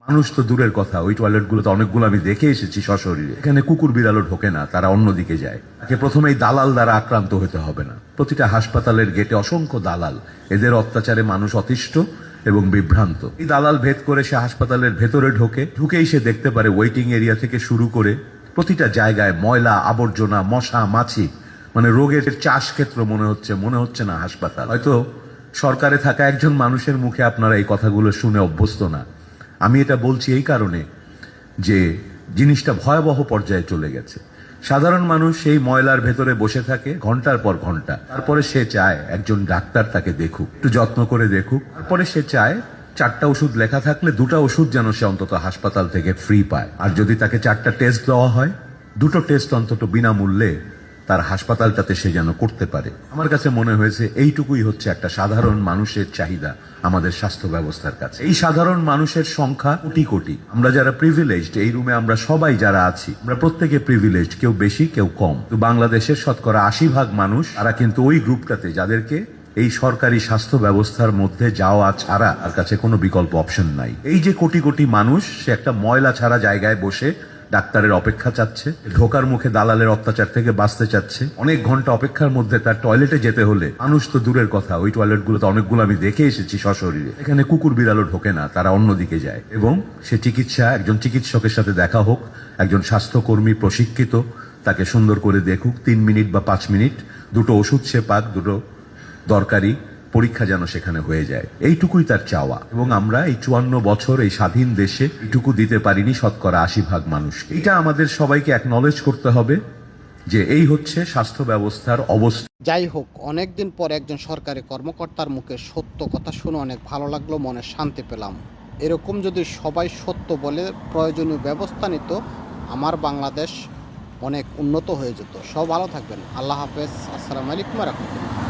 মানুষ তো দূরের কথা, ওই টয়লেটগুলোতে অনেকগুলো আমি দেখে এসেছি সশরীরে। এখানে কুকুর বিড়ালও ঢোকে না, তারা অন্যদিকে যায়। তাকে প্রথমেই দালাল দ্বারা আক্রান্ত হতে হবে না। প্রতিটা হাসপাতালের গেটে অসংখ্য দালাল, এদের অত্যাচারে মানুষ অতিষ্ঠ এবং বিভ্রান্ত। এই দালাল ভেদ করে সে হাসপাতালের ভেতরে ঢুকেই সে দেখতে পারে ওয়েটিং এরিয়া থেকে শুরু করে প্রতিটা জায়গায় ময়লা আবর্জনা, মশা মাছি, মানে রোগের চাষ ক্ষেত্র মনে হচ্ছে না হাসপাতাল। হয়তো সরকারে থাকা একজন মানুষের মুখে আপনারা এই কথাগুলো শুনে অভ্যস্ত না। আমি এটা বলছি এই কারণে যে জিনিসটা ভয়াবহ পর্যায়ে চলে গেছে। সাধারণ মানুষ সেই ময়লার ভেতরে বসে থাকে ঘন্টার পর ঘন্টা। তারপরে সে চায় একজন ডাক্তার তাকে দেখুক, একটু যত্ন করে দেখুক। তারপরে সে চায় 4টা ওষুধ লেখা থাকলে 2টা ওষুধ যেন সে অন্তত হাসপাতাল থেকে ফ্রি পায়। আর যদি তাকে 4টা টেস্ট দেওয়া হয়, 2টো টেস্ট অন্তত বিনামূল্যে তার হাসপাতালটাতে সে যেন করতে পারে। আমার কাছে মনে হয়েছে এইটুকুই হচ্ছে একটা সাধারণ মানুষের চাহিদা আমাদের স্বাস্থ্য ব্যবস্থার কাছে। এই সাধারণ মানুষের সংখ্যা কোটি কোটি। আমরা যারা প্রিভিলেজড, এই রুমে আমরা সবাই যারা আছি, আমরা প্রত্যেকে প্রিভিলেজড, কেউ বেশি কেউ কম। তো বাংলাদেশের শতকরা 80% মানুষ, তারা কিন্তু ওই গ্রুপটাতে যাদেরকে এই সরকারি স্বাস্থ্য ব্যবস্থার মধ্যে যাওয়া ছাড়া আর কাছে কোনো বিকল্প অপশন নাই। এই যে কোটি কোটি মানুষ, সে একটা ময়লা ছাড়া জায়গায় বসে ডাক্তারের অপেক্ষা চাচ্ছে, ঢোকার মুখে দালালের অত্যাচার থেকে বাঁচতে চাচ্ছে। অনেক ঘন্টা অপেক্ষার মধ্যে তার টয়লেটে যেতে হলে, মানুষ তো দূরের কথা, ওই টয়লেটগুলোতে অনেকগুলো আমি দেখে এসেছি সশরীরে। এখানে কুকুর বিড়ালও ঢোকে না, তারা অন্যদিকে যায়। এবং সে একজন চিকিৎসকের সাথে দেখা হোক, একজন স্বাস্থ্যকর্মী প্রশিক্ষিত তাকে সুন্দর করে দেখুক, 3 মিনিট বা 5 মিনিট, 2টো ওষুধ সে পাক, 2টো দরকারি পরীক্ষা যেন সেখানে হয়ে যায়, এইটুকুই তার চাওয়া। এবং আমরা এই 54 বছর এই স্বাধীন দেশে এইটুকু দিতে পারিনি শতকরা 80% মানুষ। এটা আমাদের সবাইকে অ্যাকনলেজ করতে হবে যে এই হচ্ছে স্বাস্থ্য ব্যবস্থার অবস্থা। যাই হোক, অনেকদিন পর একজন সরকারি কর্মকর্তার মুখে সত্য কথা শুনে অনেক ভালো লাগলো, মনে শান্তি পেলাম। এরকম যদি সবাই সত্য বলে প্রয়োজনীয় ব্যবস্থা নিত, আমার বাংলাদেশ অনেক উন্নত হয়ে যেত। সব ভালো থাকবেন। আল্লাহ হাফেজ। আসসালামু আলাইকুম ওয়া রাহমাতুল্লাহ।